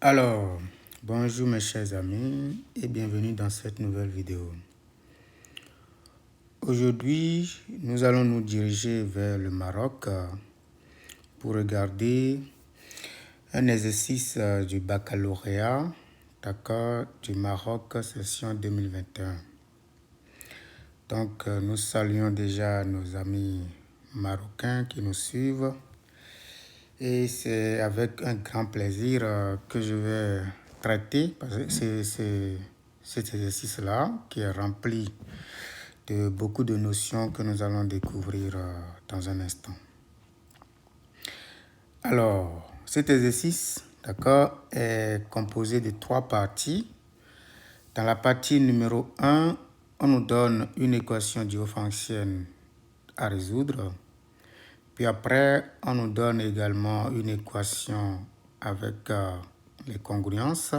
Alors, bonjour mes chers amis et bienvenue dans cette nouvelle vidéo. Aujourd'hui, nous allons nous diriger vers le Maroc pour regarder un exercice du baccalauréat, d'accord, du Maroc session 2021. Donc, nous saluons déjà nos amis marocains qui nous suivent. Et c'est avec un grand plaisir que je vais traiter parce que cet exercice-là qui est rempli de beaucoup de notions que nous allons découvrir dans un instant. Alors, cet exercice, d'accord, est composé de 3 parties. Dans la partie numéro 1, on nous donne une équation diophancienne à résoudre. Puis après, on nous donne également une équation avec les congruences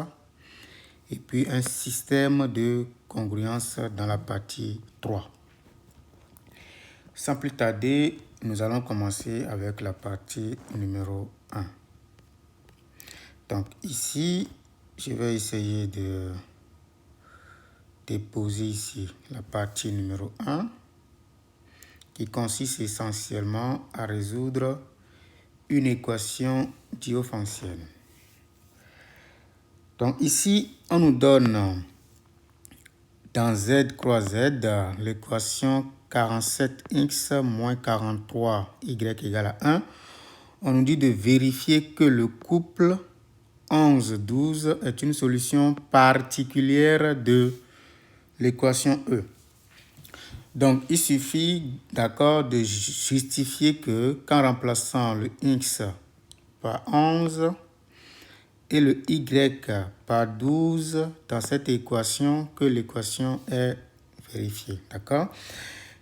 et puis un système de congruence dans la partie 3. Sans plus tarder, nous allons commencer avec la partie numéro 1. Donc ici, je vais essayer de déposer ici la partie numéro 1. Qui consiste essentiellement à résoudre une équation diophancienne. Donc ici, on nous donne dans Z croix Z l'équation 47x moins 43y égale à 1. On nous dit de vérifier que le couple 11-12 est une solution particulière de l'équation E. Donc, il suffit, d'accord, de justifier que qu'en remplaçant le x par 11 et le y par 12 dans cette équation, que l'équation est vérifiée, d'accord?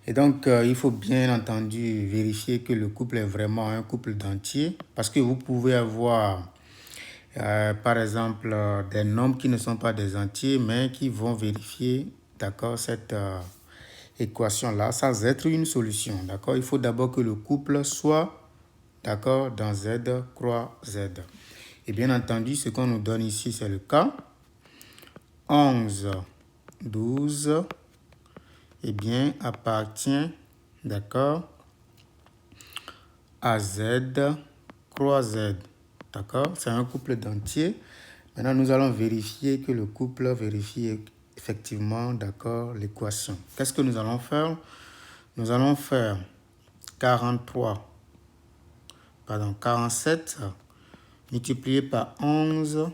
Et donc, il faut bien entendu vérifier que le couple est vraiment un couple d'entiers parce que vous pouvez avoir, par exemple, des nombres qui ne sont pas des entiers mais qui vont vérifier, d'accord, cette équation-là sans être une solution, d'accord? Il faut d'abord que le couple soit, d'accord, dans Z croix Z. Et bien entendu, ce qu'on nous donne ici, c'est le cas. 11, 12, eh bien, appartient, d'accord, à Z croix Z, d'accord? C'est un couple d'entiers. Maintenant, nous allons vérifier que le couple vérifie effectivement, d'accord, l'équation. Qu'est-ce que nous allons faire? Nous allons faire 47 multiplié par 11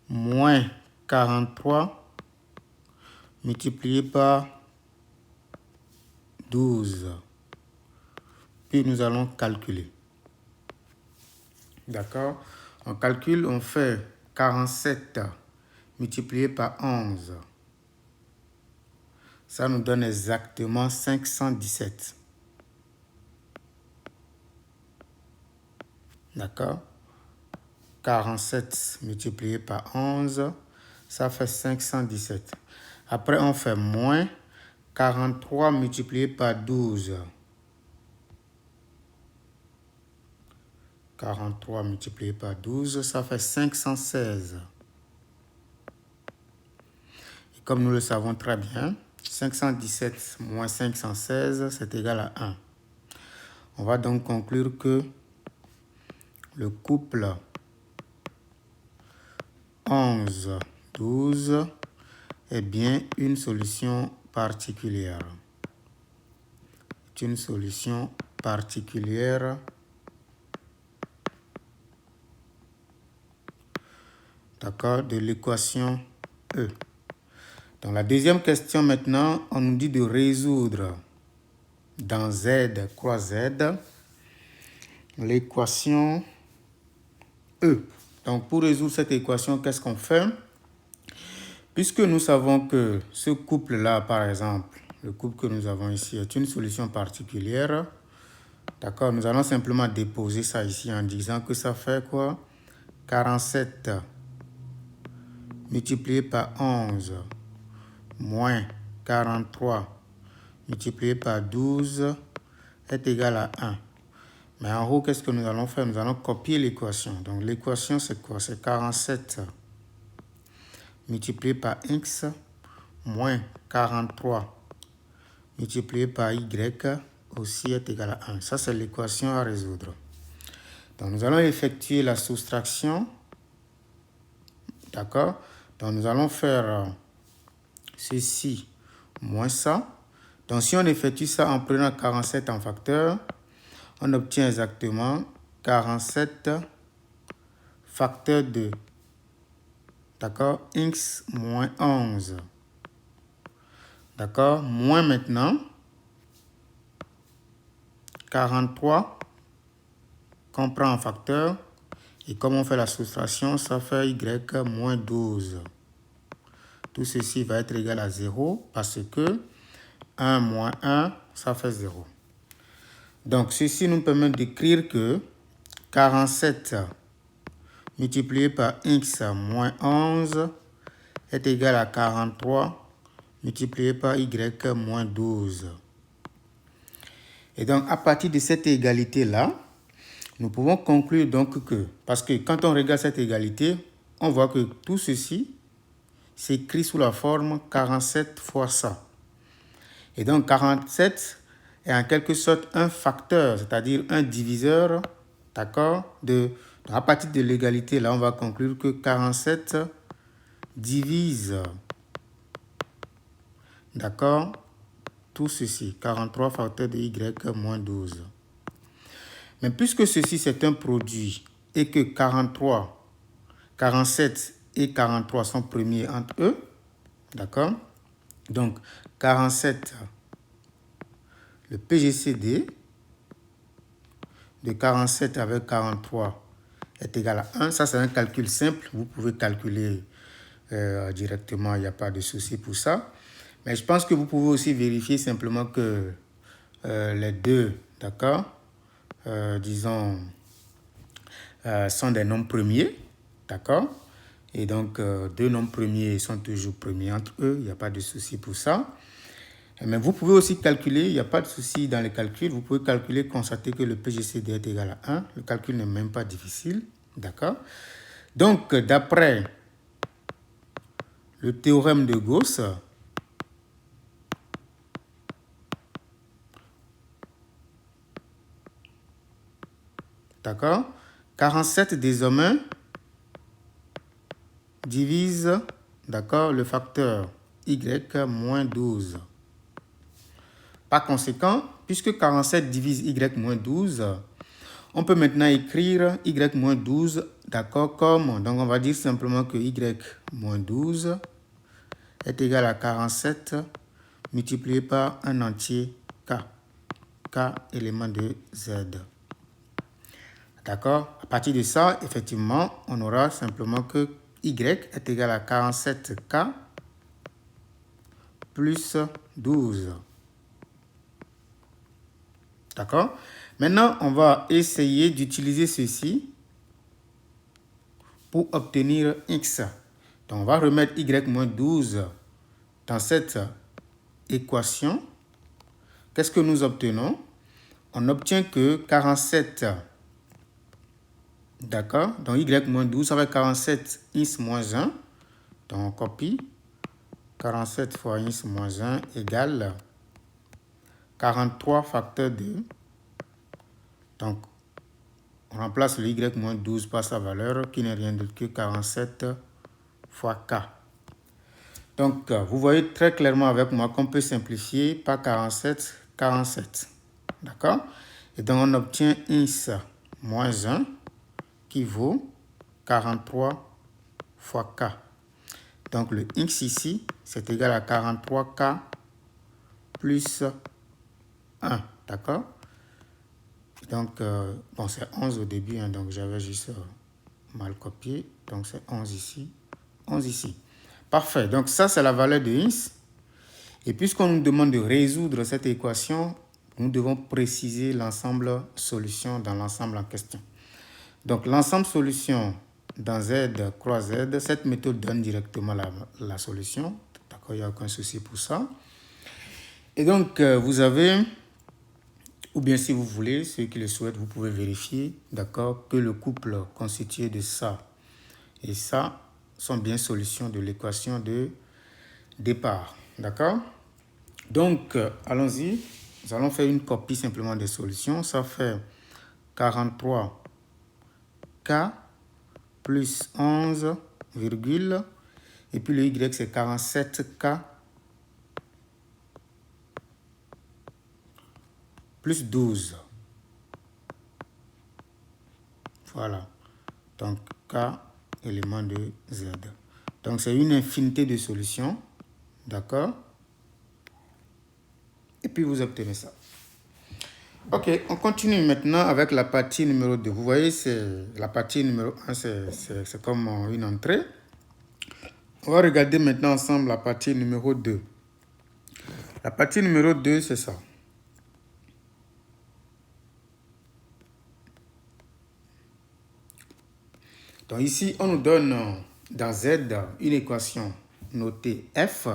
moins 43 multiplié par 12. Puis nous allons calculer. D'accord? On calcule, on fait 47 multiplié par 11. Ça nous donne exactement 517. D'accord? 47 multiplié par 11, ça fait 517. Après, on fait moins 43 multiplié par 12. 43 multiplié par 12, ça fait 516. Et comme nous le savons très bien, 517 moins 516, c'est égal à 1. On va donc conclure que le couple 11-12 est bien une solution particulière. C'est une solution particulière d'accord, de l'équation E. Dans la deuxième question maintenant, on nous dit de résoudre dans Z croix Z l'équation E. Donc pour résoudre cette équation, qu'est-ce qu'on fait? Puisque nous savons que ce couple-là, par exemple, le couple que nous avons ici est une solution particulière, d'accord, nous allons simplement déposer ça ici en disant que ça fait quoi? 47 multiplié par 11 moins 43 multiplié par 12 est égal à 1. Mais en haut, qu'est-ce que nous allons faire? Nous allons copier l'équation. Donc, l'équation, c'est quoi? C'est 47 multiplié par x moins 43 multiplié par y aussi est égal à 1. Ça, c'est l'équation à résoudre. Donc, nous allons effectuer la soustraction. D'accord? Donc, nous allons faire ceci moins ça. Donc, si on effectue ça en prenant 47 en facteur, on obtient exactement 47 facteur de, d'accord, x moins 11. D'accord? Moins maintenant 43 qu'on prend en facteur. Et comme on fait la soustraction, ça fait y moins 12. Tout ceci va être égal à 0 parce que 1 moins 1, ça fait 0. Donc, ceci nous permet d'écrire que 47 multiplié par x moins 11 est égal à 43 multiplié par y moins 12. Et donc, à partir de cette égalité-là, nous pouvons conclure donc que, parce que quand on regarde cette égalité, on voit que tout ceci s'écrit sous la forme 47 fois ça. Et donc, 47 est en quelque sorte un facteur, c'est-à-dire un diviseur, d'accord, à partir de l'égalité, là, on va conclure que 47 divise, d'accord, tout ceci, 43 facteur de y moins 12. Mais puisque ceci, c'est un produit et que 47 et 43 sont premiers entre eux, d'accord, donc 47, le PGCD de 47 avec 43 est égal à 1. Ça, c'est un calcul simple. Vous pouvez calculer directement, il n'y a pas de souci pour ça. Mais je pense que vous pouvez aussi vérifier simplement que les deux, d'accord, disons, sont des nombres premiers, d'accord. Et donc, deux nombres premiers sont toujours premiers entre eux. Il n'y a pas de souci pour ça. Mais vous pouvez aussi calculer, il n'y a pas de souci dans les calculs. Vous pouvez calculer, constater que le PGCD est égal à 1. Le calcul n'est même pas difficile. D'accord? Donc, d'après le théorème de Gauss, d'accord, 47 désormais divise, d'accord, le facteur y moins 12. Par conséquent, puisque 47 divise y moins 12, on peut maintenant écrire y moins 12, d'accord, comme, donc on va dire simplement que y moins 12 est égal à 47 multiplié par un entier k, k élément de z. D'accord? À partir de ça, effectivement, on aura simplement que y est égal à 47k plus 12. D'accord? Maintenant, on va essayer d'utiliser ceci pour obtenir x. Donc, on va remettre y moins 12 dans cette équation. Qu'est-ce que nous obtenons? On obtient que 47, d'accord? Donc, y moins 12, ça va être 47 x moins 1. Donc, on copie. 47 fois x moins 1 égale 43 facteur 2. Donc, on remplace le y moins 12 par sa valeur qui n'est rien d'autre que 47 fois k. Donc, vous voyez très clairement avec moi qu'on peut simplifier par 47, 47. D'accord? Et donc, on obtient x moins 1 qui vaut 43 fois k. Donc, le x ici, c'est égal à 43k plus 1. D'accord? Donc, bon, c'est 11 au début, hein, donc j'avais juste mal copié. Donc, c'est 11 ici, 11 ici. Parfait. Donc, ça, c'est la valeur de x. Et puisqu'on nous demande de résoudre cette équation, nous devons préciser l'ensemble solution dans l'ensemble en question. Donc, l'ensemble solution dans Z croix Z, cette méthode donne directement la solution. D'accord, il n'y a aucun souci pour ça. Et donc, vous avez Ou bien si vous voulez, ceux qui le souhaitent, vous pouvez vérifier, d'accord, que le couple constitué de ça et ça sont bien solutions de l'équation de départ, d'accord? Donc, allons-y. Nous allons faire une copie simplement des solutions. Ça fait 43K plus 11, virgule, et puis le Y c'est 47K plus 12. Voilà. Donc, K élément de Z. Donc, c'est une infinité de solutions. D'accord? Et puis, vous obtenez ça. Ok, on continue maintenant avec la partie numéro 2. Vous voyez, c'est la partie numéro 1, c'est comme une entrée. On va regarder maintenant ensemble la partie numéro 2. La partie numéro 2, c'est ça. Donc ici, on nous donne dans Z une équation notée F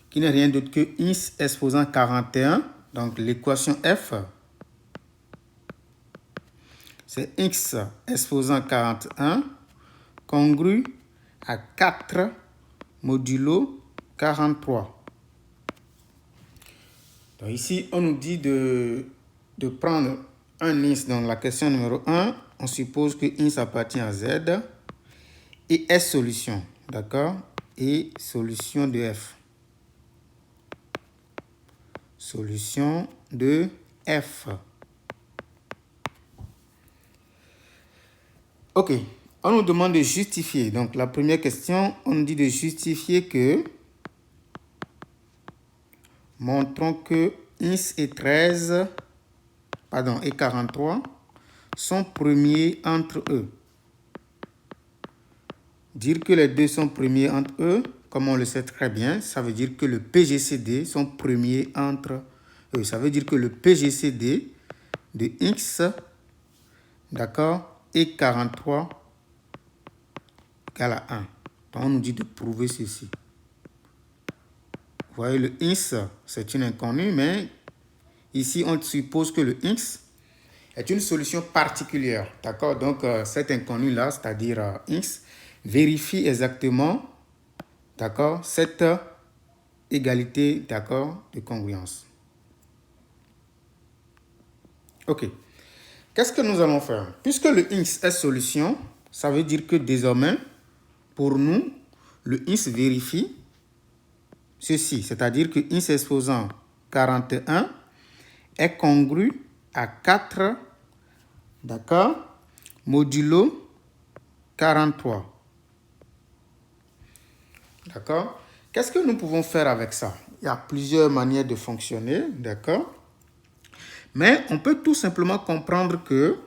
qui n'est rien d'autre que x exposant 41. Donc l'équation F, c'est x exposant 41 congru à 4 modulo 43. Donc ici, on nous dit de prendre un x dans la question numéro 1. On suppose que x appartient à Z et est solution. D'accord? Et solution de F. Solution de F. Ok. On nous demande de justifier. Donc, la première question, on nous dit de justifier que montrons que x et 13, pardon, et 43 sont premiers entre eux. Dire que les deux sont premiers entre eux, comme on le sait très bien, ça veut dire que le PGCD sont premiers entre eux. Ça veut dire que le PGCD de x, d'accord, et 43 égale à 1. Donc, on nous dit de prouver ceci. Vous voyez, le x, c'est une inconnue, mais ici, on suppose que le x est une solution particulière. D'accord? Donc, cette inconnue-là, c'est-à-dire x, vérifie exactement, d'accord, cette égalité, d'accord, de congruence. Ok. Qu'est-ce que nous allons faire? Puisque le x est solution, ça veut dire que désormais, pour nous, le x vérifie ceci, c'est-à-dire que x exposant 41 est congru à 4, d'accord, modulo 43. D'accord? Qu'est-ce que nous pouvons faire avec ça? Il y a plusieurs manières de fonctionner, d'accord? Mais on peut tout simplement comprendre que,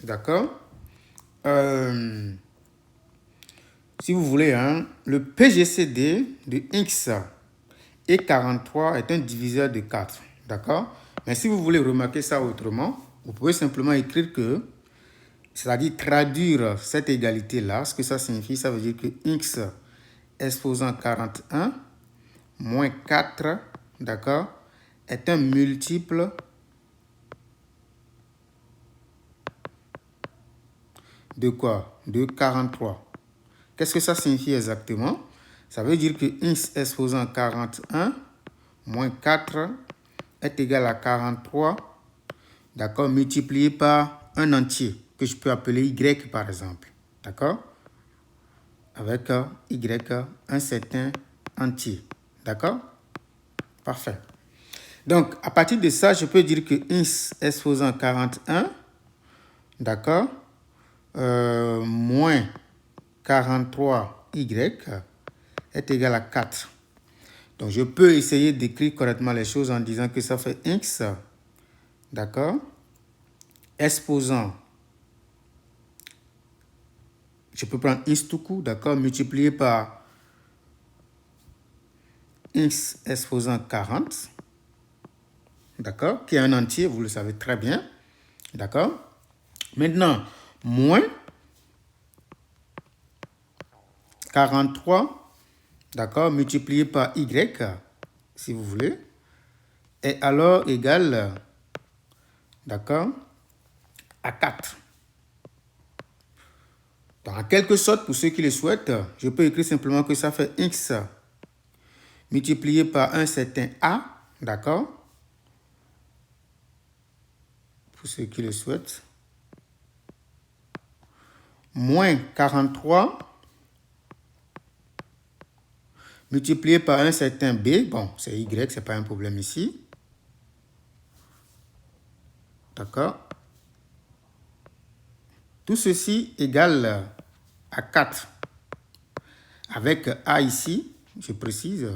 d'accord, si vous voulez, hein, le PGCD de x et 43 est un diviseur de 4, d'accord? Mais si vous voulez remarquer ça autrement, vous pouvez simplement écrire que, c'est-à-dire traduire cette égalité-là, ce que ça signifie, ça veut dire que x exposant 41 moins 4, d'accord, est un multiple de quoi? De 43. Qu'est-ce que ça signifie exactement? Ça veut dire que x exposant 41 moins 4 est égal à 43, d'accord, multiplié par un entier que je peux appeler y par exemple, d'accord, avec y, un certain entier, d'accord, parfait. Donc, à partir de ça, je peux dire que x exposant 41, d'accord, moins 43y est égal à 4. Donc, je peux essayer d'écrire correctement les choses en disant que ça fait x, d'accord, exposant, je peux prendre x tout court, d'accord, multiplié par x exposant 40, d'accord, qui est un entier, vous le savez très bien, d'accord. Maintenant, moins 43, d'accord, multiplié par y, si vous voulez, est alors égal d'accord, à 4. Donc, en quelque sorte, pour ceux qui le souhaitent, je peux écrire simplement que ça fait x multiplié par un certain a, d'accord, pour ceux qui le souhaitent, moins 43 multiplié par un certain b, bon, c'est y, c'est pas un problème ici, d'accord. Tout ceci égale à 4. Avec a ici, je précise,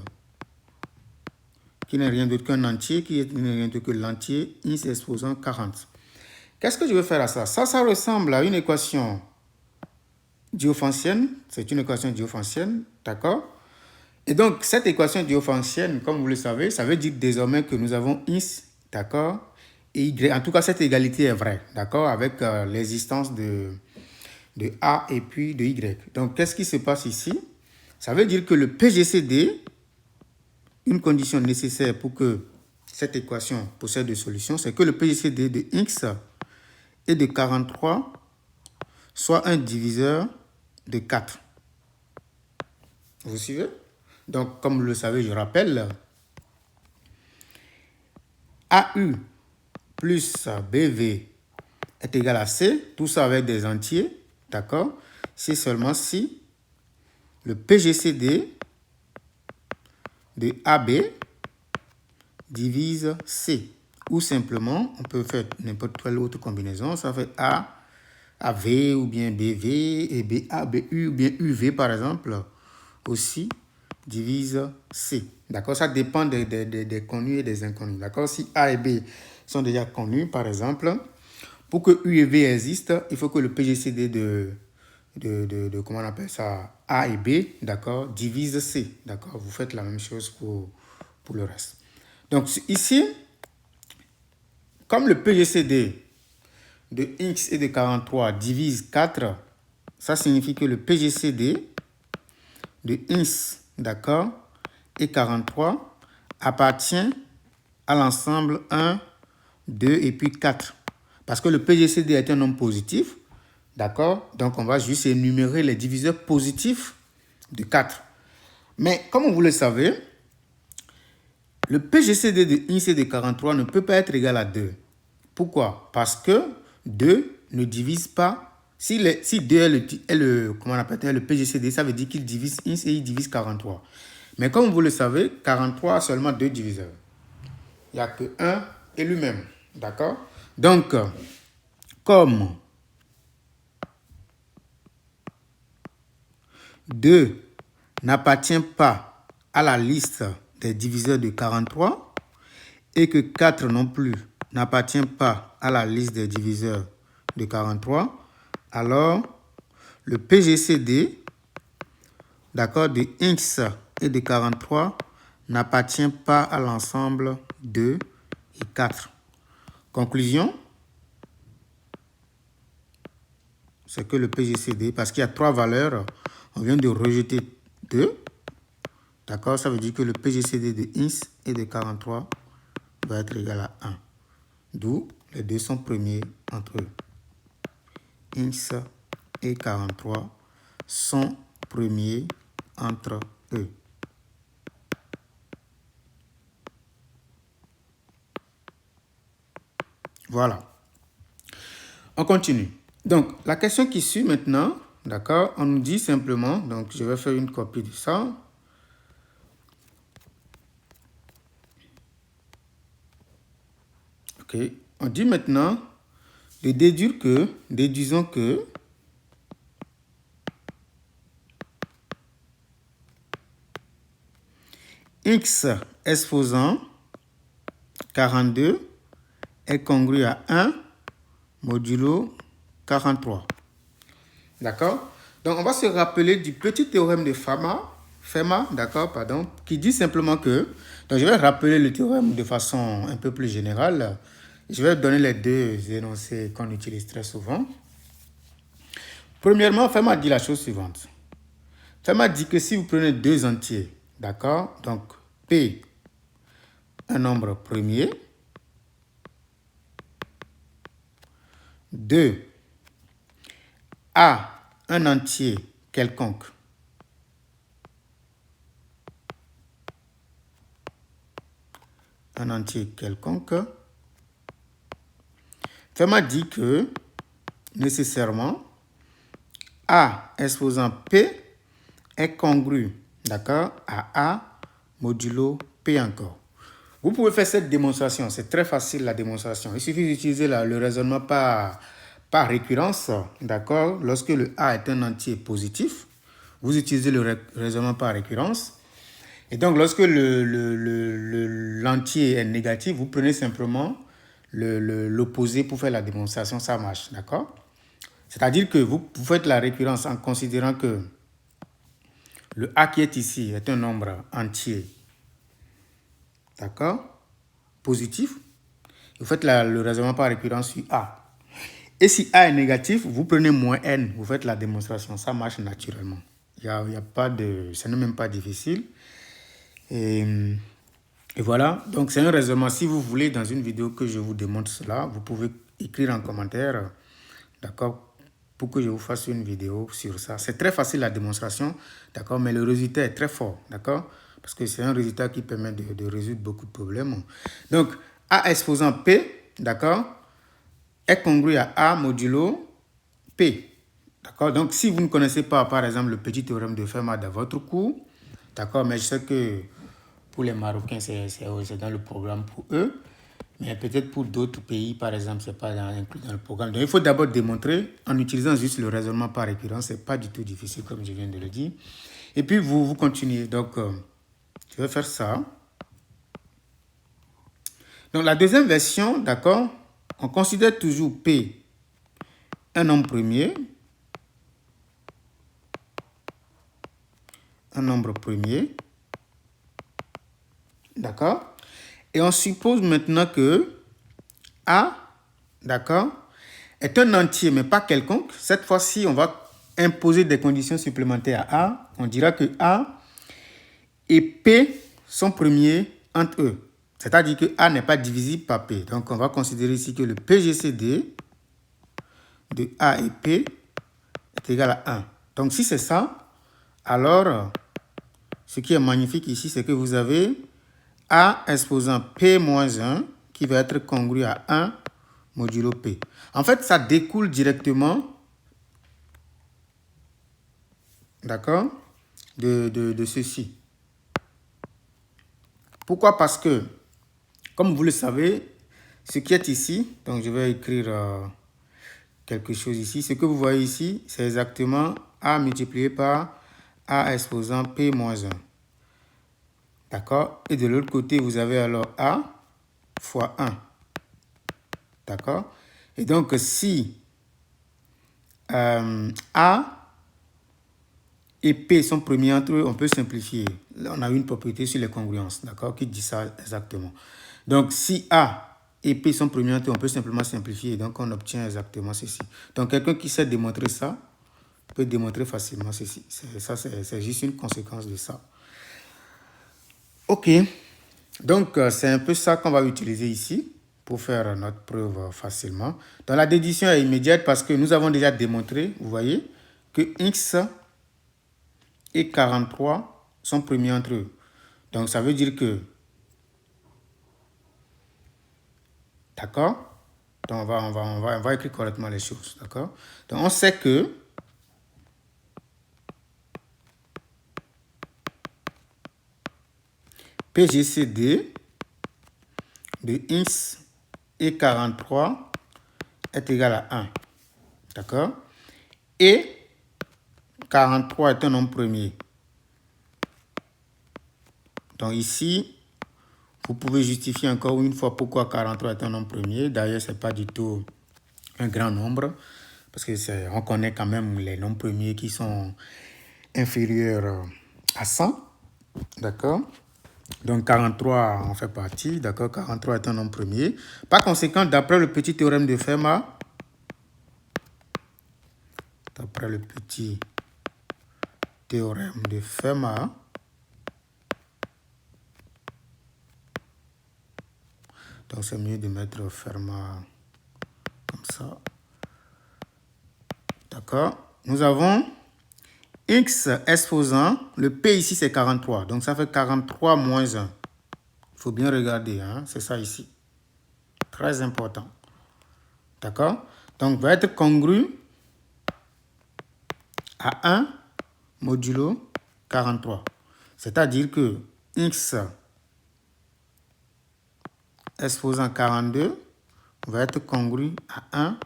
qui n'est rien d'autre qu'un entier, qui n'est rien d'autre que l'entier x exposant 40. Qu'est-ce que je veux faire à ça? Ça ressemble à une équation diophantienne. C'est une équation diophantienne, d'accord? Et donc, cette équation diophantienne, comme vous le savez, ça veut dire désormais que nous avons x, d'accord? Et y. En tout cas, cette égalité est vraie, d'accord? Avec l'existence de a et puis de y. Donc, qu'est-ce qui se passe ici? Ça veut dire que le PGCD, une condition nécessaire pour que cette équation possède des solutions, c'est que le PGCD de x et de 43 soit un diviseur de 4. Vous suivez? Donc, comme vous le savez, je rappelle, AU plus BV est égal à C, tout ça avec des entiers, d'accord? C'est seulement si le PGCD de AB divise C. Ou simplement, on peut faire n'importe quelle autre combinaison. Ça fait A, AV ou bien BV et BA, BU ou bien UV par exemple aussi divise C. D'accord? Ça dépend des connus et des inconnus. D'accord? Si A et B sont déjà connus par exemple, pour que U et V existent, il faut que le PGCD de comment on appelle ça, A et B, d'accord, divise C. D'accord? Vous faites la même chose pour le reste. Donc ici, comme le PGCD de x et de 43 divise 4, ça signifie que le PGCD de x, d'accord, et 43 appartient à l'ensemble 1, 2 et puis 4. Parce que le PGCD est un nombre positif, d'accord, donc on va juste énumérer les diviseurs positifs de 4. Mais comme vous le savez, le PGCD de x et de 43 ne peut pas être égal à 2. Pourquoi? Parce que 2 ne divise pas. Si 2 est le PGCD, ça veut dire qu'il divise x et il divise 43. Mais comme vous le savez, 43 a seulement 2 diviseurs. Il n'y a que 1 et lui-même. D'accord? Donc, comme 2 n'appartient pas à la liste des diviseurs de 43 et que 4 non plus n'appartient pas à la liste des diviseurs de 43, alors le PGCD, d'accord, de x et de 43 n'appartient pas à l'ensemble 2 et 4. Conclusion, c'est que le PGCD, parce qu'il y a 3 valeurs, on vient de rejeter 2, d'accord, ça veut dire que le PGCD de x et de 43 va être égal à 1. D'où les deux sont premiers entre eux. X et 43 sont premiers entre eux. Voilà. On continue. Donc, la question qui suit maintenant, d'accord, on nous dit simplement, donc je vais faire une copie de ça. Ok. On dit maintenant de déduire que, déduisons que x exposant 42 est congru à 1 modulo 43. D'accord? Donc, on va se rappeler du petit théorème de Fermat, d'accord, pardon, qui dit simplement que, donc je vais rappeler le théorème de façon un peu plus générale. Je vais donner les deux énoncés qu'on utilise très souvent. Premièrement, Fermat dit la chose suivante. Fermat dit que si vous prenez deux entiers, d'accord, donc P, un nombre premier, 2. A, un entier quelconque. Un entier quelconque. Fermat dit que, nécessairement, A exposant P est congru, d'accord, à A modulo P encore. Vous pouvez faire cette démonstration, c'est très facile la démonstration. Il suffit d'utiliser le raisonnement par récurrence, d'accord. Lorsque le A est un entier positif, vous utilisez le raisonnement par récurrence. Et donc, lorsque l'entier est négatif, vous prenez simplement l'opposé pour faire la démonstration, ça marche, d'accord. C'est-à-dire que vous faites la récurrence en considérant que le A qui est ici est un nombre entier, d'accord, positif. Vous faites le raisonnement par récurrence sur A. Et si A est négatif, vous prenez moins N, vous faites la démonstration, ça marche naturellement. Il y a pas de, ce n'est même pas difficile. Et voilà, donc c'est un raisonnement. Si vous voulez, dans une vidéo que je vous démontre cela, vous pouvez écrire en commentaire, d'accord, pour que je vous fasse une vidéo sur ça. C'est très facile la démonstration, d'accord, mais le résultat est très fort, d'accord, parce que c'est un résultat qui permet de résoudre beaucoup de problèmes. Donc, A exposant P, d'accord, est congru à A modulo P, d'accord. Donc, si vous ne connaissez pas, par exemple, le petit théorème de Fermat dans votre cours, d'accord, mais je sais que pour les Marocains, c'est dans le programme pour eux. Mais peut-être pour d'autres pays, par exemple, ce n'est pas inclus dans le programme. Donc, il faut d'abord démontrer en utilisant juste le raisonnement par récurrence. Ce n'est pas du tout difficile, comme je viens de le dire. Et puis, vous continuez. Donc, je vais faire ça. Donc, la deuxième version, d'accord, on considère toujours P un nombre premier. Un nombre premier. D'accord. Et on suppose maintenant que A, d'accord, est un entier, mais pas quelconque. Cette fois-ci, on va imposer des conditions supplémentaires à A. On dira que A et P sont premiers entre eux. C'est-à-dire que A n'est pas divisible par P. Donc, on va considérer ici que le PGCD de A et P est égal à 1. Donc, si c'est ça, alors, ce qui est magnifique ici, c'est que vous avez A exposant P moins 1 qui va être congru à 1 modulo P. En fait, ça découle directement, d'accord, de ceci. Pourquoi? Parce que, comme vous le savez, ce qui est ici, donc je vais écrire quelque chose ici. Ce que vous voyez ici, c'est exactement A multiplié par A exposant P moins 1. D'accord? Et de l'autre côté, vous avez alors A fois 1. D'accord? Et donc, si A et P sont premiers entre eux, on peut simplifier. Là, on a une propriété sur les congruences, d'accord, qui dit ça exactement. Donc, si A et P sont premiers entre eux, on peut simplement simplifier. Donc, on obtient exactement ceci. Donc, quelqu'un qui sait démontrer ça peut démontrer facilement ceci. Ça, c'est juste une conséquence de ça. OK. Donc, c'est un peu ça qu'on va utiliser ici pour faire notre preuve facilement. Donc, la déduction est immédiate parce que nous avons déjà démontré, vous voyez, que X et 43 sont premiers entre eux. Donc, ça veut dire que... D'accord? Donc, on va écrire correctement les choses. D'accord? Donc, on sait que... PGCD de X et 43 est égal à 1. D'accord? Et 43 est un nombre premier. Donc ici, vous pouvez justifier encore une fois pourquoi 43 est un nombre premier. D'ailleurs, ce n'est pas du tout un grand nombre. Parce que on connaît quand même les nombres premiers qui sont inférieurs à 100. D'accord? Donc 43 en fait partie. D'accord? 43 est un nombre premier. Par conséquent, d'après le petit théorème de Fermat, donc c'est mieux de mettre Fermat comme ça. D'accord? Nous avons x exposant, le p ici c'est 43. Donc ça fait 43 moins 1. Il faut bien regarder, hein? C'est ça ici. Très important. D'accord? Donc va être congru à 1 modulo 43. C'est-à-dire que x exposant 42 va être congru à 1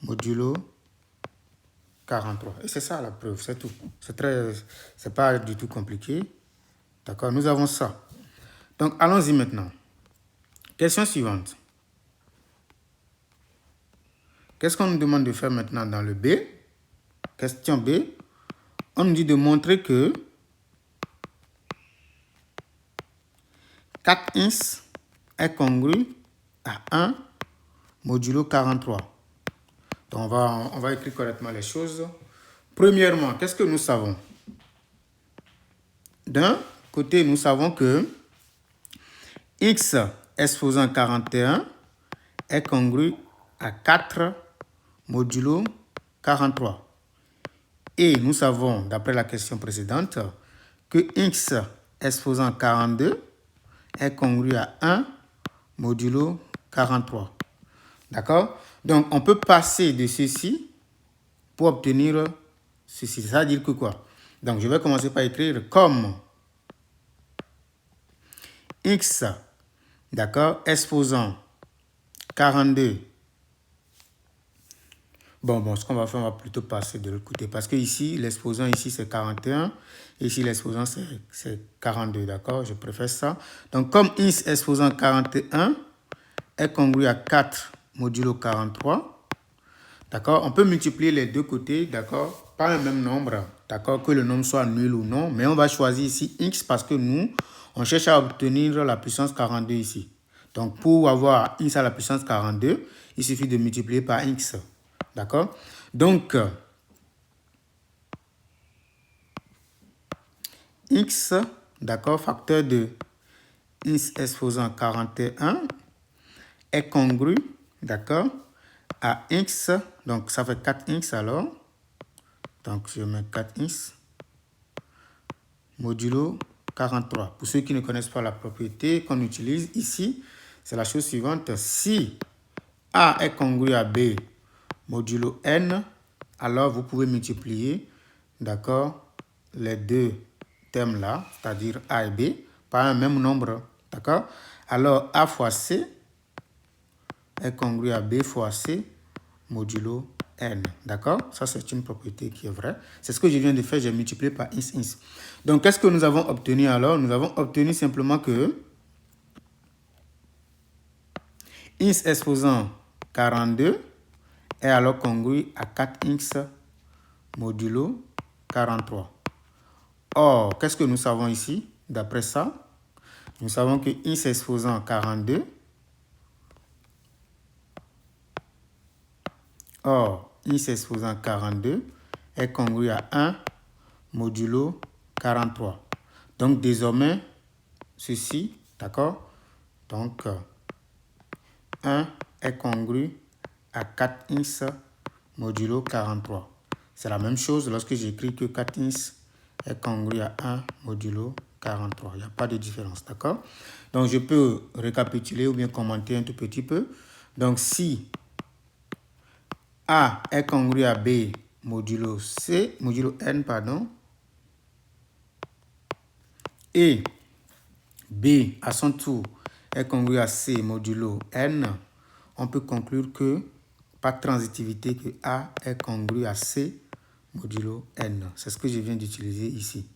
modulo 43. Et c'est ça la preuve, c'est tout. C'est pas du tout compliqué. D'accord, nous avons ça. Donc, allons-y maintenant. Question suivante. Qu'est-ce qu'on nous demande de faire maintenant dans le B? Question B. On nous dit de montrer que 4x est congru à 1 modulo 43. Donc, on va écrire correctement les choses. Premièrement, qu'est-ce que nous savons? D'un côté, nous savons que x exposant 41 est congru à 4 modulo 43. Et nous savons, d'après la question précédente, que x exposant 42 est congru à 1 modulo 43. D'accord? Donc, on peut passer de ceci pour obtenir ceci. C'est-à-dire que quoi? Donc, je vais commencer par écrire comme x, d'accord, exposant 42. Bon, ce qu'on va faire, on va plutôt passer de l'autre côté. Parce que ici, l'exposant ici, c'est 41. Ici, l'exposant, c'est 42, d'accord? Je préfère ça. Donc, comme x exposant 41 est congru à 4 modulo 43, d'accord? On peut multiplier les deux côtés, d'accord? Par un même nombre, d'accord? Que le nombre soit nul ou non. Mais on va choisir ici x parce que nous, on cherche à obtenir la puissance 42 ici. Donc, pour avoir x à la puissance 42, il suffit de multiplier par x. D'accord? Donc, x, d'accord, facteur de x exposant 41 est congru, d'accord, à x, donc ça fait 4x alors. Donc, je mets 4x modulo 43. Pour ceux qui ne connaissent pas la propriété qu'on utilise ici, c'est la chose suivante. Si A est congru à B modulo n, alors vous pouvez multiplier, d'accord, les deux termes là, c'est-à-dire A et B, par un même nombre, d'accord? Alors A fois C est congru à B fois C modulo n, d'accord? Ça, c'est une propriété qui est vraie. C'est ce que je viens de faire, j'ai multiplié par x. Donc, qu'est-ce que nous avons obtenu alors? Nous avons obtenu simplement que x exposant 42 est alors congru à 4x modulo 43. Or, qu'est-ce que nous savons ici? D'après ça, nous savons que x exposant 42. Or, x exposant 42 est congru à 1 modulo 43. Donc, désormais, ceci, d'accord? Donc, 1 est congru à 4x modulo 43. C'est la même chose lorsque j'écris que 4x est congru à 1 modulo 43. Il n'y a pas de différence, d'accord? Donc, je peux récapituler ou bien commenter un tout petit peu. Donc, si A est congru à B modulo C, modulo N, pardon, et B, à son tour, est congru à C modulo N, on peut conclure que, par transitivité, que A est congru à C modulo N. C'est ce que je viens d'utiliser ici.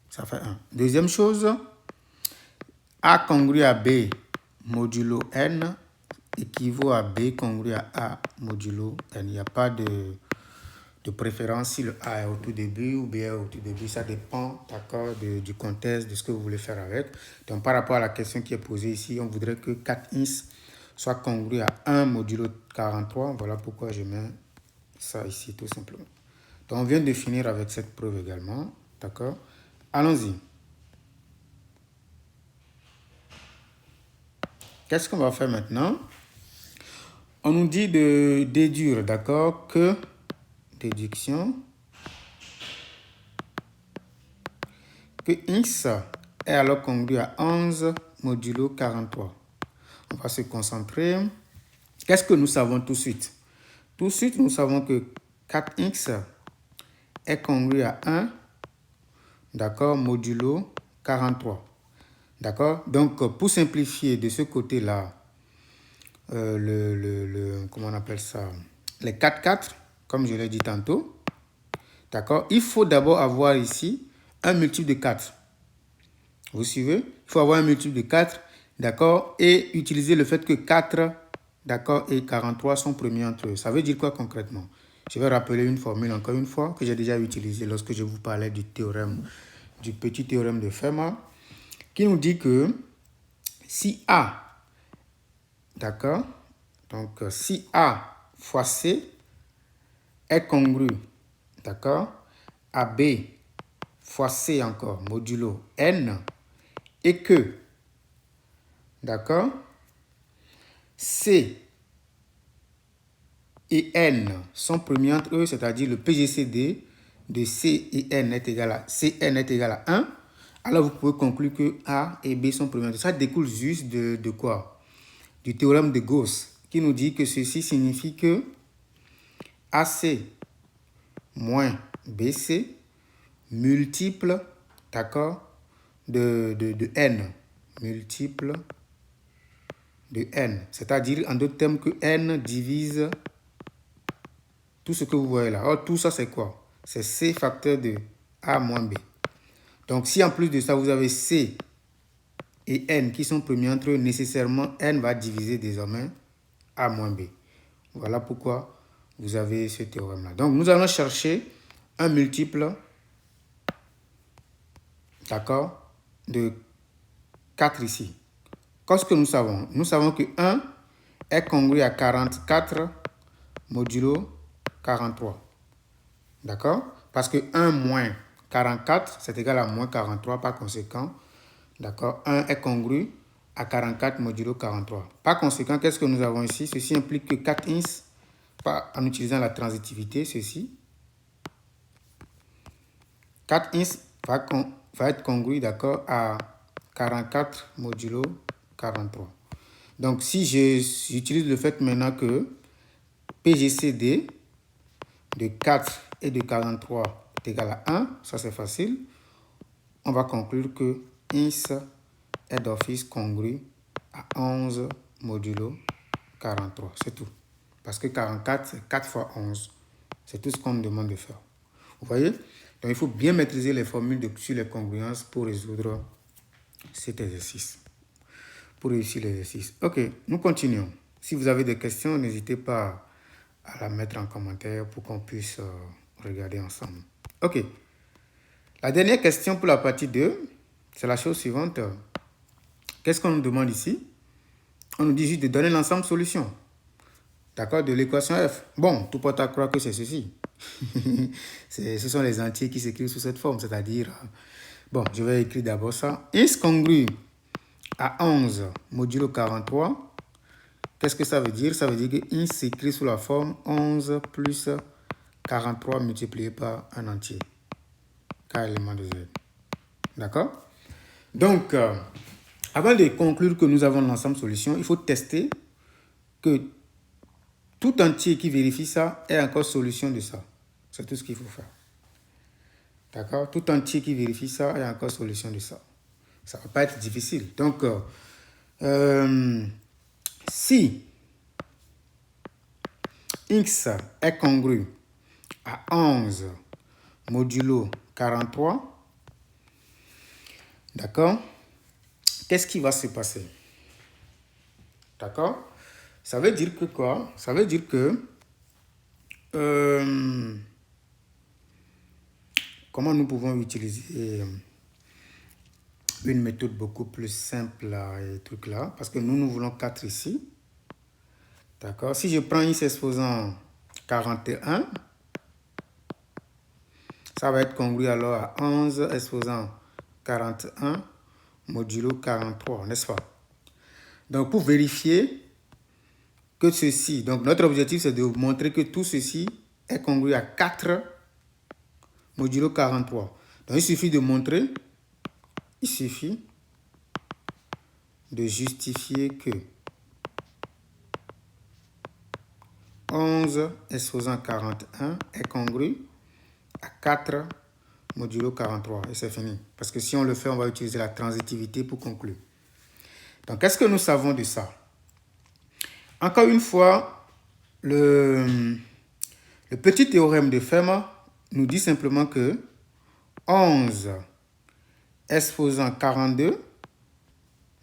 Ça fait 1. Deuxième chose, A congru à B modulo N équivaut à B congru à A modulo N. Il n'y a pas de préférence si le A est au tout début ou B est au tout début. Ça dépend, d'accord, du contexte, de ce que vous voulez faire avec. Donc, par rapport à la question qui est posée ici, on voudrait que 4x soit congru à 1 modulo 43. Voilà pourquoi je mets ça ici, tout simplement. Donc, on vient de finir avec cette preuve également, d'accord. Allons-y. Qu'est-ce qu'on va faire maintenant? On nous dit de déduire, d'accord, que déduction, que x est alors congru à 11 modulo 43. On va se concentrer. Qu'est-ce que nous savons tout de suite? Tout de suite, nous savons que 4x est congru à 1, d'accord, modulo 43. D'accord? Donc, pour simplifier de ce côté-là, comment on appelle ça? Les 4, comme je l'ai dit tantôt. D'accord? Il faut d'abord avoir ici un multiple de 4. Vous suivez? Il faut avoir un multiple de 4, d'accord? Et utiliser le fait que 4, d'accord, et 43 sont premiers entre eux. Ça veut dire quoi concrètement? Je vais rappeler une formule encore une fois que j'ai déjà utilisée lorsque je vous parlais du théorème, du petit théorème de Fermat, qui nous dit que si A, d'accord, donc si A fois C est congru, d'accord, à B fois C encore, modulo N, et que, d'accord, C et N sont premiers entre eux, c'est-à-dire le PGCD de C et N est égal à Cn est égal à 1, alors vous pouvez conclure que A et B sont premiers entre eux. Ça découle juste de quoi? Du théorème de Gauss, qui nous dit que ceci signifie que AC moins BC multiple, d'accord, de N, multiple de N, c'est-à-dire en d'autres termes que N divise tout ce que vous voyez là. Or, tout ça, c'est quoi? C'est C facteur de A moins B. Donc, si en plus de ça, vous avez C et N qui sont premiers entre eux, nécessairement, N va diviser désormais A moins B. Voilà pourquoi vous avez ce théorème-là. Donc, nous allons chercher un multiple, d'accord, de 4 ici. Qu'est-ce que nous savons? Nous savons que 1 est congru à 44 modulo 43. D'accord? Parce que 1 moins 44, c'est égal à moins 43. Par conséquent, d'accord, 1 est congru à 44 modulo 43. Par conséquent, qu'est-ce que nous avons ici? Ceci implique que 4x, en utilisant la transitivité, ceci, 4x va être congru, d'accord, à 44 modulo 43. Donc, si j'utilise le fait maintenant que PGCD de 4 et de 43 est égal à 1, ça c'est facile, on va conclure que x est d'office congru à 11 modulo 43. C'est tout. Parce que 44, c'est 4 fois 11. C'est tout ce qu'on nous demande de faire. Vous voyez? Donc, il faut bien maîtriser les formules sur les congruences pour résoudre cet exercice. Pour réussir l'exercice. Ok, nous continuons. Si vous avez des questions, n'hésitez pas à la mettre en commentaire pour qu'on puisse regarder ensemble. Ok. La dernière question pour la partie 2, c'est la chose suivante. Qu'est-ce qu'on nous demande ici? On nous dit juste de donner l'ensemble solution. D'accord, de l'équation F. Bon, tout porte à croire que c'est ceci. Ce sont les entiers qui s'écrivent sous cette forme, c'est-à-dire... Bon, je vais écrire d'abord ça. X congru à 11 modulo 43. Qu'est-ce que ça veut dire? Ça veut dire que X s'écrit sous la forme 11 plus 43 multiplié par un entier. K élément de Z. D'accord? Donc, avant de conclure que nous avons l'ensemble solution, il faut tester que tout entier qui vérifie ça est encore solution de ça. C'est tout ce qu'il faut faire. D'accord? Tout entier qui vérifie ça est encore solution de ça. Ça ne va pas être difficile. Donc, si x est congru à 11 modulo 43, d'accord, qu'est-ce qui va se passer? D'accord? Ça veut dire que quoi? Ça veut dire que comment nous pouvons utiliser une méthode beaucoup plus simple et truc là, parce que nous voulons 4 ici. D'accord? Si je prends x exposant 41, ça va être congru alors à 11 exposant 41 modulo 43, n'est-ce pas? Donc, pour vérifier que ceci, donc notre objectif c'est de montrer que tout ceci est congru à 4 modulo 43. Donc il suffit de montrer, il suffit de justifier que 11 exposant 41 est congru à 4 modulo 43. Et c'est fini. Parce que si on le fait, on va utiliser la transitivité pour conclure. Donc, qu'est-ce que nous savons de ça? Encore une fois, le petit théorème de Fermat nous dit simplement que 11 exposant 42,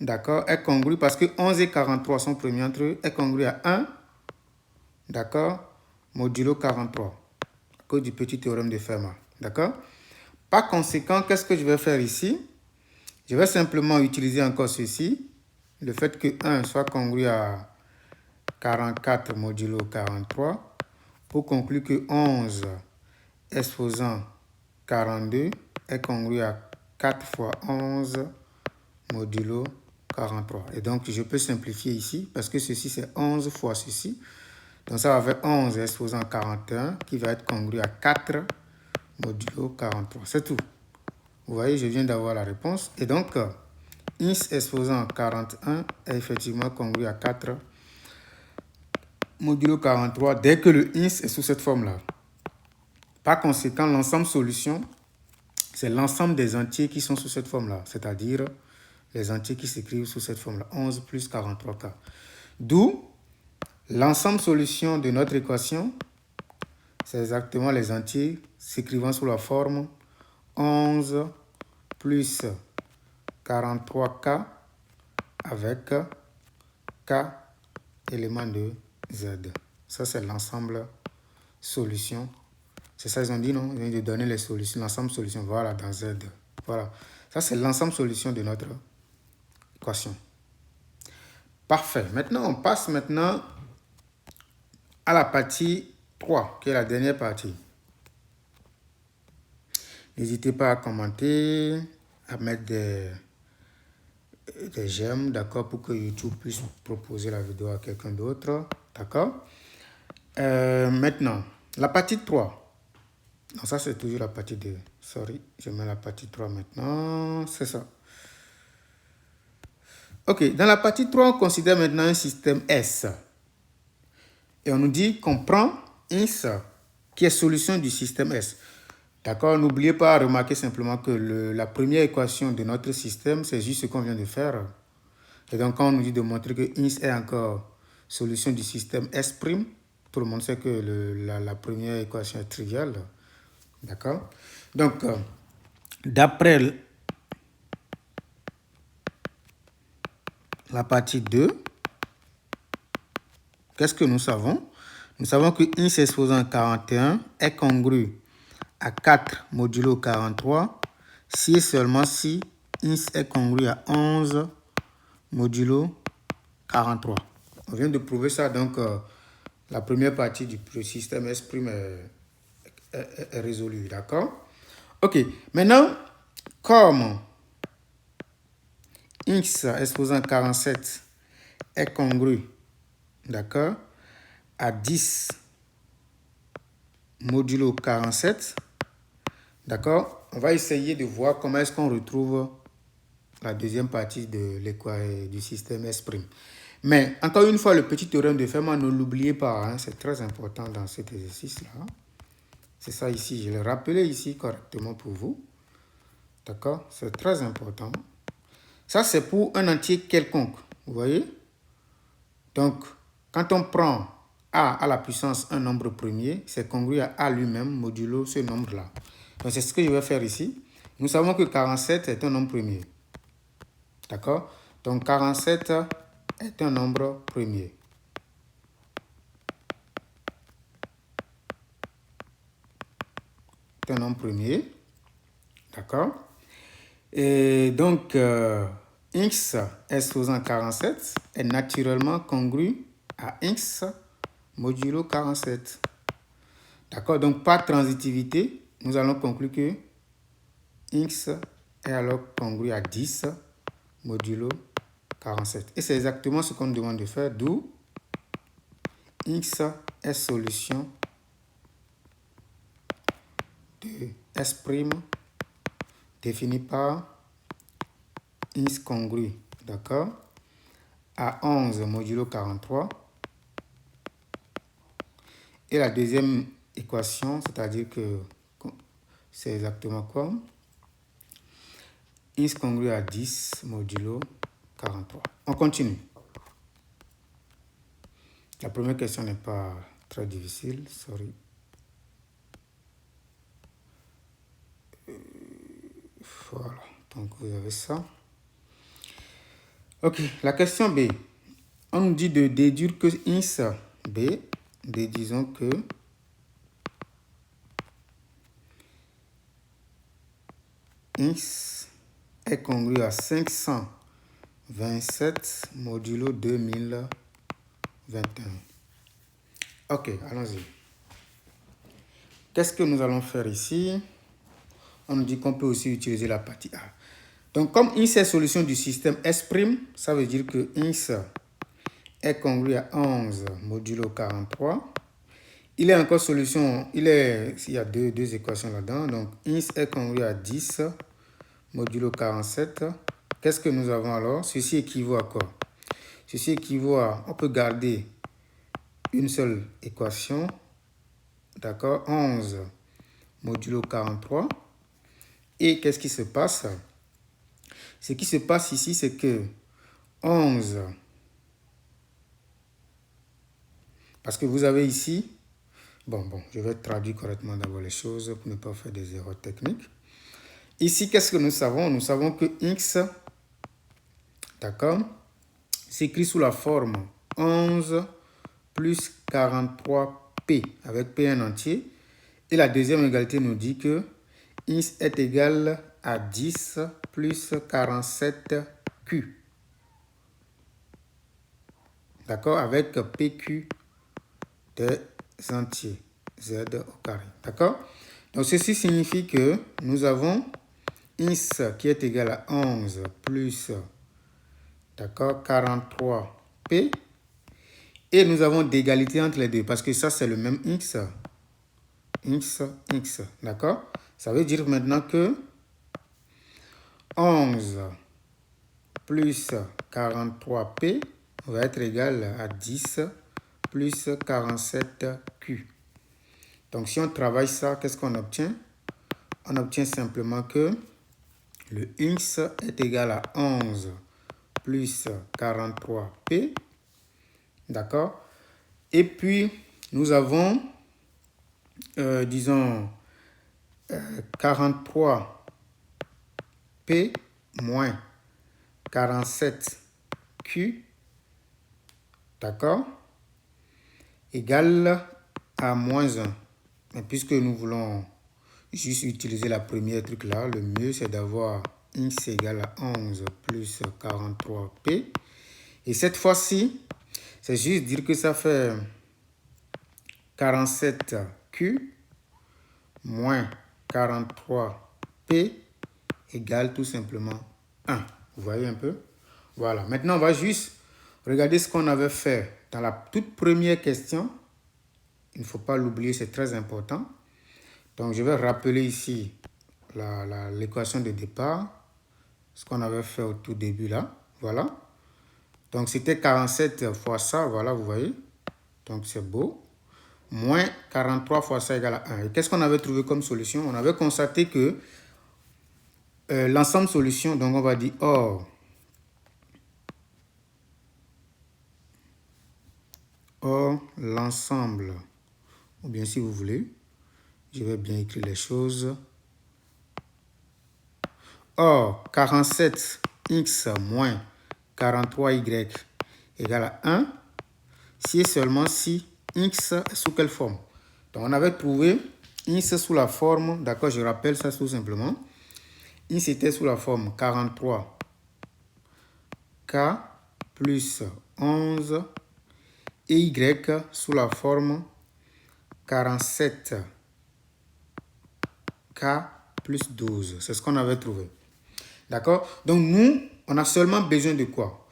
d'accord, est congru parce que 11 et 43 sont premiers entre eux, est congru à 1, d'accord, modulo 43, à cause du petit théorème de Fermat, d'accord. Par conséquent, qu'est-ce que je vais faire ici? Je vais simplement utiliser encore ceci, le fait que 1 soit congru à 44 modulo 43, pour conclure que 11 exposant 42 est congru à 4 fois 11 modulo 43. Et donc, je peux simplifier ici, parce que ceci, c'est 11 fois ceci. Donc, ça va faire 11 exposant 41, qui va être congru à 4 modulo 43. C'est tout. Vous voyez, je viens d'avoir la réponse. Et donc, ins exposant 41 est effectivement congru à 4 modulo 43 dès que le ins est sous cette forme-là. Par conséquent, l'ensemble solution, c'est l'ensemble des entiers qui sont sous cette forme-là, c'est-à-dire les entiers qui s'écrivent sous cette forme-là, 11 plus 43K. D'où l'ensemble solution de notre équation, c'est exactement les entiers s'écrivant sous la forme 11 plus 43K avec K élément de Z. Ça, c'est l'ensemble solution. C'est ça, ils ont dit, non? Ils viennent de donner les solutions, l'ensemble solution. Voilà, dans Z. Voilà. Ça, c'est l'ensemble solution de notre équation. Parfait. Maintenant, on passe maintenant à la partie 3, qui est la dernière partie. N'hésitez pas à commenter, à mettre des j'aime, d'accord, pour que YouTube puisse proposer la vidéo à quelqu'un d'autre, d'accord. Maintenant, la partie 3. Non, ça c'est toujours la partie 2. Sorry, je mets la partie 3 maintenant, c'est ça. Ok, dans la partie 3, on considère maintenant un système S. Et on nous dit qu'on prend ins qui est solution du système S. D'accord, n'oubliez pas de remarquer simplement que la première équation de notre système, c'est juste ce qu'on vient de faire. Et donc, quand on nous dit de montrer que ins est encore solution du système S', tout le monde sait que la première équation est triviale. D'accord? Donc, d'après la partie 2, qu'est-ce que nous savons? Nous savons que ins exposant 41 est congru à 4 modulo 43 si et seulement si ins est congru à 11 modulo 43. On vient de prouver ça, donc la première partie du système S' est résolue, d'accord? Ok, maintenant, comme x exposant 47 est congru, d'accord, à 10 modulo 47, d'accord, on va essayer de voir comment est-ce qu'on retrouve la deuxième partie de l'équation du système S'. Mais encore une fois, le petit théorème de Fermat, ne l'oubliez pas, hein, c'est très important dans cet exercice-là. C'est ça ici, je l'ai rappelé ici correctement pour vous. D'accord? C'est très important. Ça, c'est pour un entier quelconque, vous voyez? Donc, quand on prend A à la puissance un nombre premier, c'est congru à A lui-même modulo ce nombre-là. Donc, c'est ce que je vais faire ici. Nous savons que 47 est un nombre premier. D'accord? Donc, 47 est un nombre premier. C'est un nombre premier. D'accord? Et donc, x exposant 47 est naturellement congru à x modulo 47. D'accord? Donc, par transitivité, nous allons conclure que x est alors congru à 10 modulo 47. Et c'est exactement ce qu'on nous demande de faire, d'où X est solution de S' définie par X congru, d'accord, à 11 modulo 43. Et la deuxième équation, c'est-à-dire que c'est exactement comme X congru à 10 modulo 43. On continue. La première question n'est pas très difficile, sorry. Voilà, donc vous avez ça. Ok, la question B. On nous dit de déduire que X B, déduisons que X est congru à 527 modulo 2021. Ok, allons-y. Qu'est-ce que nous allons faire ici? On nous dit qu'on peut aussi utiliser la partie A. Donc, comme X est solution du système S', ça veut dire que X est congru à 11 modulo 43. Il est encore solution, il y a deux équations là-dedans. Donc, X est congru à 10 modulo 47. Qu'est-ce que nous avons alors? Ceci équivaut à quoi? Ceci équivaut à, on peut garder une seule équation, d'accord, 11 modulo 43. Et qu'est-ce qui se passe? Ce qui se passe ici, c'est que 11, parce que vous avez ici, bon, je vais traduire correctement d'abord les choses pour ne pas faire des erreurs techniques. Ici, qu'est-ce que nous savons? Nous savons que X, d'accord, s'écrit sous la forme 11 plus 43P avec P en entier. Et la deuxième égalité nous dit que X est égal à 10 plus 47Q. D'accord? Avec PQ des entiers. Z au carré. D'accord? Donc, ceci signifie que nous avons X qui est égal à 11 plus, d'accord, 43P. Et nous avons d'égalité entre les deux parce que ça, c'est le même X. X. D'accord? Ça veut dire maintenant que 11 plus 43P va être égal à 10 plus 47Q. Donc, si on travaille ça, qu'est-ce qu'on obtient? On obtient simplement que le X est égal à 11 plus 43P. D'accord? Et puis, nous avons, disons, 43P moins 47Q, d'accord, égale à moins 1. Mais puisque nous voulons juste utiliser la première truc là, le mieux c'est d'avoir X égale à 11 plus 43P. Et cette fois-ci, c'est juste dire que ça fait 47Q moins 43P égale tout simplement 1. Vous voyez un peu? Voilà. Maintenant, on va juste regarder ce qu'on avait fait dans la toute première question. Il ne faut pas l'oublier, c'est très important. Donc, je vais rappeler ici l'équation de départ. Ce qu'on avait fait au tout début là. Voilà. Donc, c'était 47 fois ça. Voilà, vous voyez. Donc, c'est beau. Moins 43 fois ça égale à 1. Et qu'est-ce qu'on avait trouvé comme solution? On avait constaté que l'ensemble solution, donc on va dire or l'ensemble, ou bien si vous voulez, je vais bien écrire les choses. Or 47x moins 43y égale à 1, si et seulement si x est sous quelle forme? Donc on avait trouvé x sous la forme, d'accord, je rappelle ça tout simplement. X était sous la forme 43k plus 11 et y sous la forme 47k plus 12. C'est ce qu'on avait trouvé. D'accord? Donc nous, on a seulement besoin de quoi?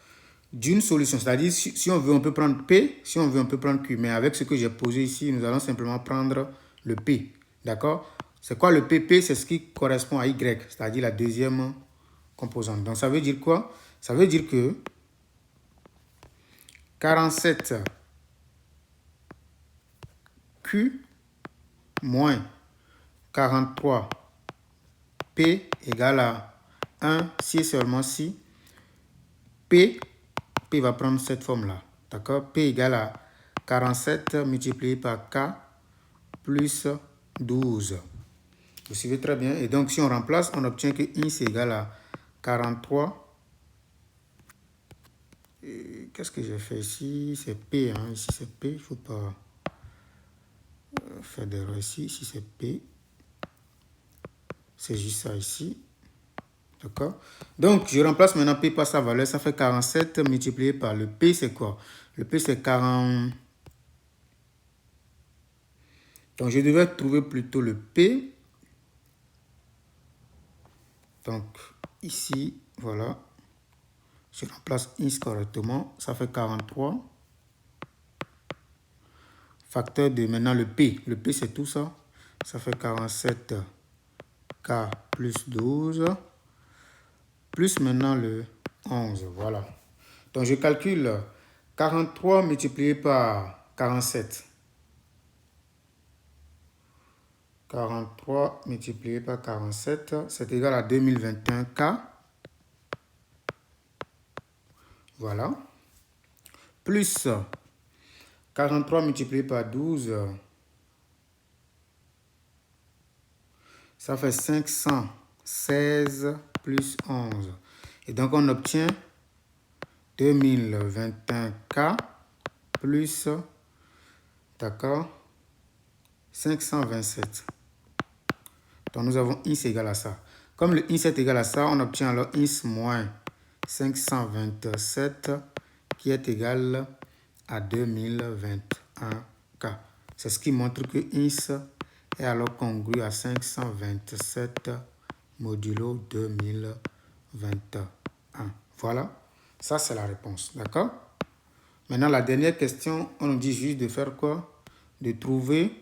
d'une solution. C'est-à-dire, si on veut, on peut prendre P. Si on veut, on peut prendre Q. Mais avec ce que j'ai posé ici, nous allons simplement prendre le P. D'accord? C'est quoi le P? P, c'est ce qui correspond à Y, c'est-à-dire la deuxième composante. Donc, ça veut dire quoi? Ça veut dire que 47Q moins 43P égale à 1 si et seulement si P va prendre cette forme-là. D'accord? P égale à 47 multiplié par K plus 12. Vous suivez très bien. Et donc, si on remplace, on obtient que I c'est égal à 43. Qu'est-ce que j'ai fait ici? C'est P. Hein? Ici, c'est P. Il ne faut pas faire d'erreur ici. Ici, c'est P. C'est juste ça ici. D'accord? Donc, je remplace maintenant P par sa valeur. Ça fait 47 multiplié par le P, c'est quoi? Le P, c'est 40. Donc, je devais trouver plutôt le P. Donc, ici, voilà. Je remplace I correctement. Ça fait 43. Facteur de maintenant le P. Le P, c'est tout ça. Ça fait 47K plus 12. Plus maintenant le 11. Voilà. Donc, je calcule 43 multiplié par 47. 43 multiplié par 47, c'est égal à 2021K. Voilà. Plus 43 multiplié par 12, ça fait 516 plus 11. Et donc, on obtient 2021K plus, d'accord, 527. Donc, nous avons I égal à ça. Comme le I est égal à ça, on obtient alors I moins 527 qui est égal à 2021K. C'est ce qui montre que I est alors congru à 527 modulo 2021. Voilà, ça c'est la réponse. D'accord? Maintenant, la dernière question, on nous dit juste de faire quoi? De trouver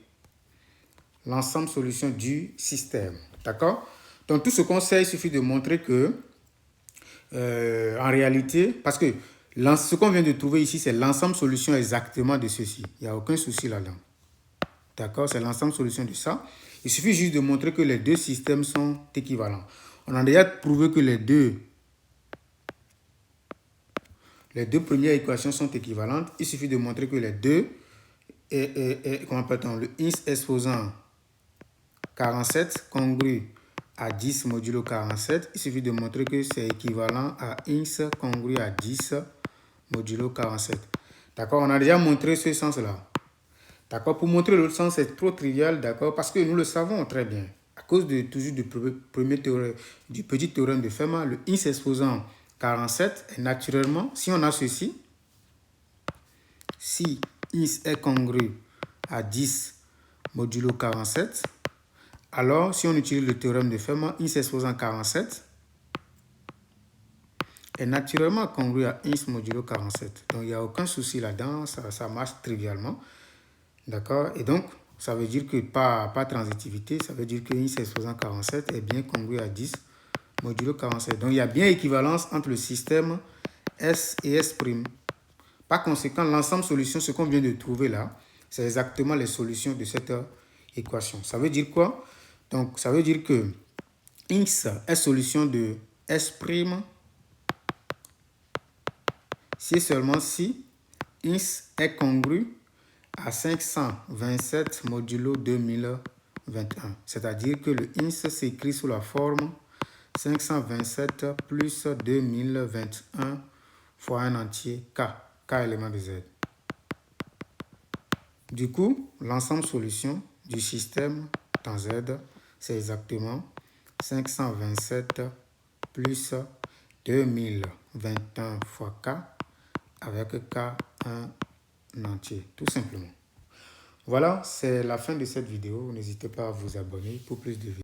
l'ensemble solution du système. D'accord? Donc, tout ce qu'on sait, il suffit de montrer que, en réalité, parce que ce qu'on vient de trouver ici, c'est l'ensemble solution exactement de ceci. Il n'y a aucun souci là-dedans. D'accord? C'est l'ensemble solution de ça. Il suffit juste de montrer que les deux systèmes sont équivalents. On a déjà prouvé que les deux premières équations sont équivalentes. Il suffit de montrer que les deux, comment appelle-t-on, le I exposant 47 congru à 10 modulo 47. Il suffit de montrer que c'est équivalent à ins congru à 10 modulo 47. D'accord? On a déjà montré ce sens-là. D'accord? Pour montrer l'autre sens, c'est trop trivial, d'accord? Parce que nous le savons très bien. À cause du petit théorème de Fermat, le ins exposant 47 est naturellement, si on a ceci, si ins est congru à 10 modulo 47, alors, si on utilise le théorème de Fermat, ins exposant 47 est naturellement congru à ins modulo 47. Donc, il n'y a aucun souci là-dedans, ça marche trivialement. D'accord? Et donc, ça veut dire que pas transitivité, ça veut dire que ins exposant 47 est bien congru à 10 modulo 47. Donc, il y a bien équivalence entre le système S et S'. Par conséquent, l'ensemble solution, ce qu'on vient de trouver là, c'est exactement les solutions de cette équation. Ça veut dire quoi? Donc, ça veut dire que X est solution de S' si et seulement si X est congru à 527 modulo 2021. C'est-à-dire que le X s'écrit sous la forme 527 plus 2021 fois un entier K. K élément de Z. Du coup, l'ensemble solution du système dans Z, c'est exactement 527 plus 2021 fois K avec K un entier, tout simplement. Voilà, c'est la fin de cette vidéo. N'hésitez pas à vous abonner pour plus de vidéos.